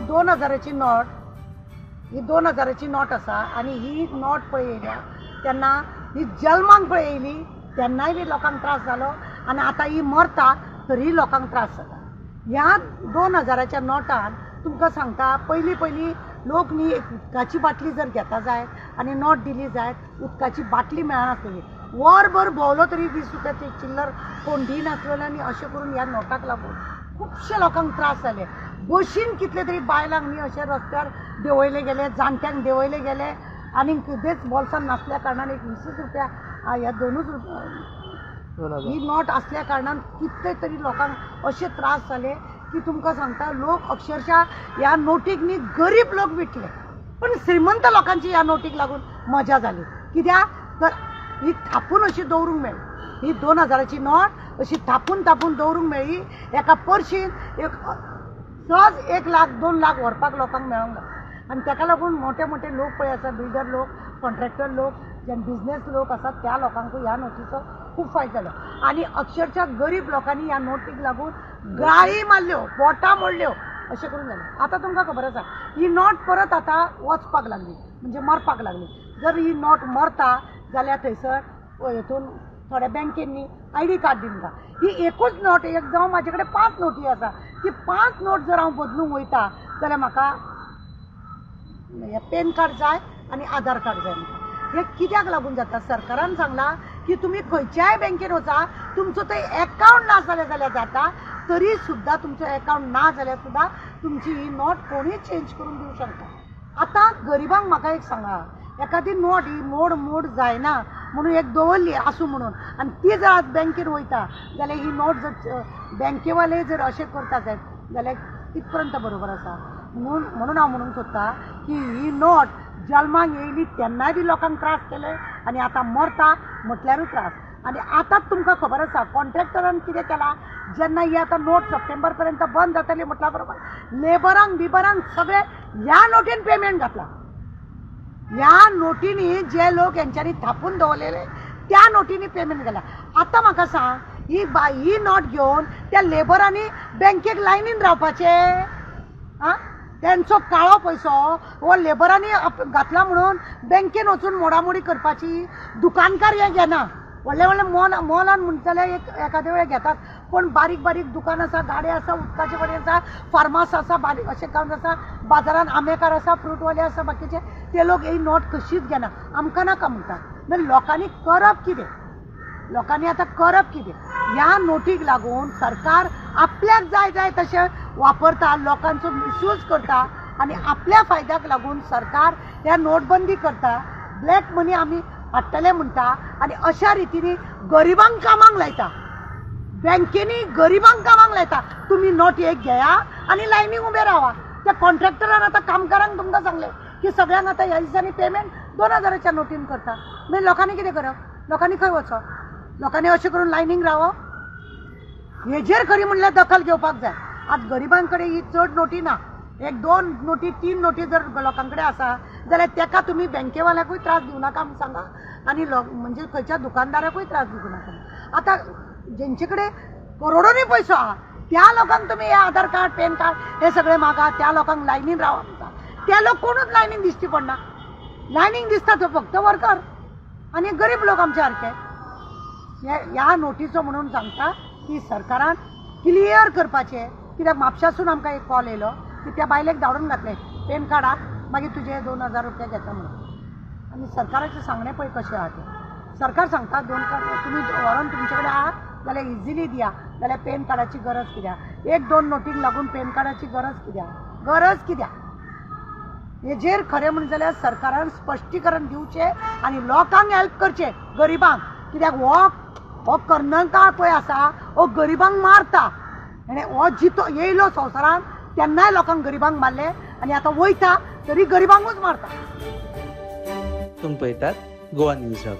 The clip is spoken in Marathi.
2000ची नोट, ही 2000ची नोट आसा आणि ही नोट पळयल्या तेन्ना ही जल्मांक पळयली तेन्नाय बी लोकांक त्रास जालो आणि आता ही मरता तरी लोकांक त्रास जाता. ह्या 2000च्या नोटान तुमकां सांगता पयलीं लोक न्ही एक उदकाची बाटली जर घेता जाय आनी नोट दिली जाय उदकाची बाटली मेळनासली. वरभर भोंवलो तरी 20 रुपयाची चिल्लर कोण दिनासलेले आनी अशें करून ह्या नोटाक लागून खुबशे लोकांक त्रास जाले. बशीन कितले तरी बायलांक न्ही अशे रस्त्यार देंवयले गेले, जाणट्यांक देंवयले गेले आनी कितेंच बोल्सान नासल्या कारणान एक 20 रुपया ह्या 2 रुपया ही नोट असल्या कारणान कितले तरी लोकांक अशे त्रास जाले की तुमकां सांगता लोक अक्षरशः ह्या नोटीक न्ही गरीब लोक विटले पण श्रीमंत लोकांची ह्या नोटीक लागून मजा जाली. कित्याक तर ही थापून अशी दवरूंक मेळ्ळी. ही 2000ची नोट अशी थापून दवरूंक मेळ्ळी. एका पर्शीन एक सहज 1 लाख 2 लाख व्हरपाक लोकांक मेळोंक ना. आनी ताका लागून मोठे मोठे लोक पळय आसा, बिल्डर लोक, कॉन्ट्रॅक्टर लोक, जे बिझनेस लोक आसात त्या लोकांकूय ह्या नोटीचो खूब फायदो जालो. आनी अक्षरशः गरीब लोकांनी ह्या नोटीक लागून गाळी मारल्यो, बोटां मोडल्यो अशें करून जालें. आतां तुमकां खबर आसा ही नोट परत आतां वचपाक लागली म्हणजे मरपाक लागली. जर ही नोट मरता जाल्यार थंयसर हेतून थोड्या बँकेंनी ID कार्ड दिमका. ही एकूच नोट एक जावं म्हाजे कडेन 5 नोटी आसा, ती 5 नोट जर हांव बदलूंक वयता जाल्यार म्हाका पॅन कार्ड जाय आनी आधार कार्ड जाय. हे कित्याक लागून जाता? सरकारान सांगला की तुमी खंयच्याय बँकेन वचा, तुमचो थंय अकावंट ना जाल्यार जाता, तरी सुद्दां तुमचो अकावंट ना जाल्यार सुद्दां तुमची ही नोट कोणीय चेंज करून दिवंक शकता. आतां गरिबांक म्हाका एक सांगा, एखादी नोट ही मोड जायना म्हणून एक दवरली आसूं म्हणून आनी ती जर आज बँकेन वयता जाल्यार ही नोट जर बँकेवाले जर अशें करता जायत जाल्यार कितपर्यंत बरोबर आसा? म्हणून हांव म्हणूंक सोदतां की ही नोट जल्माक येयली तेन्नाय बी लोकांक त्रास केले आनी आतां मरता म्हटल्यारूय त्रास. आनी आतांच तुमकां खबर आसा कॉन्ट्रॅक्टरान कितें केलां, जेन्ना ही आतां नोट सप्टेंबर पर्यंत बंद जातली म्हटल्या बरोबर लेबरांक सगळे ह्या नोटीन पेमेंट घातला. ह्या नोटीनी जे लोक यांच्यानी थापून दवरलेले त्या नोटीनी पेमेंट केला. आता म्हाका सांग ही नोट घेवन त्या लेबरांनी बँकेक लायनीन रावपाचे? आं, त्यांचो काळो पयसो हो लेबरांनी घातला म्हणून बँकेन वचून मोडामोडी करपाची? दुकानकार हे घेना. व्हडले मॉलान म्हणटले एखादे वेळ घेतात, पण बारीक दुकान आसा, गाडे आसा, उदकाचे बडे आसा, फार्मास आसा, बारीक अशें काम आसा, बाजारान आंबेकार आसा, फ्रूटवाले आसा, बाकीचे ते लोक ही नोट कशीच घेना. आमकां नाका म्हणटात. मागीर लोकांनी करप कितें? लोकांनी आतां करप कितें? ह्या नोटीक लागून सरकार आपल्याक जाय तशें वापरता, लोकांचो मिसयूज करता आनी आपल्या फायद्याक लागून सरकार ह्या नोटबंदी करता. ब्लॅक मनी आमी हाडटले म्हणटा आनी अशा रितीनी गरिबांक कामाक लायता, बँकेनी गरिबांक कामाक लायता. तुमी नोट एक घेया आनी लायनीक उबे रावा. त्या कॉन्ट्रॅक्टरान आतां कामगारांक तुमकां सांगलें की सगळ्यांक आतां ह्या दिसांनी पेमेंट 2000च्या नोटीन करता. मागीर लोकांनी कितें करप? लोकांनी खंय वचप? लोकांनी अशें करून लायनीक रावप? हेजेर खरी म्हणल्यार दखल घेवपाक जाय. आज गरिबां कडेन ही चड नोटी ना, 1-2 नोटी 3 नोटी जर लोकां कडेन आसा जाल्यार तेका तुमी बँकेवाल्याकूय त्रास दिवं नाका म्हूण सांगा आनी म्हणजे खंयच्या दुकानदाराकूय त्रास दिवं नाका. आतां जेंचे कडेन करोडोनी पयसो आहा त्या लोकांक तुमी हे आधार कार्ड, पॅन कार्ड हे सगळे मागा, त्या लोकांक लायनीन रावा म्हणटा. ते लोक कोणूच लायनीन दिसची पडना. लायनीन दिसता तो फक्त वर्कर आनी गरीब लोक आमचे सारके. ह्या नोटीचो म्हणून सांगता की सरकारान क्लियर करपाचे. कित्याक म्हापशासून आमकां एक कॉल येयलो की त्या बायलेक धाडून घातले पॅन कार्डाक, मागीर तुजे 2000 रुपया घेता म्हणून. आनी सरकाराचें सांगणें पळय कशें आहा तें. सरकार सांगता 2 कार्ड तुमी व्हरून तुमचे कडेन आहा जाल्यार इजिली दिया, जाल्यार पॅन कार्डाची गरज कित्याक? 1-2 नोटीक लागून पॅन कार्डाची गरज कित्याक? हेजेर खरें म्हणलें जाल्यार सरकारान स्पश्टीकरण दिवचें आनी लोकांक हेल्प करचें, गरिबांक. कित्याक हो कर्नाटक पळय आसा हो गरिबांक मारता आनी हो जितो येयलो संवसारान तेन्नाय लोकांक गरिबांक मारले आनी आतां वयता तरी गरिबांकूच मारता. तुम पळयतात गोवा न्यूज हब.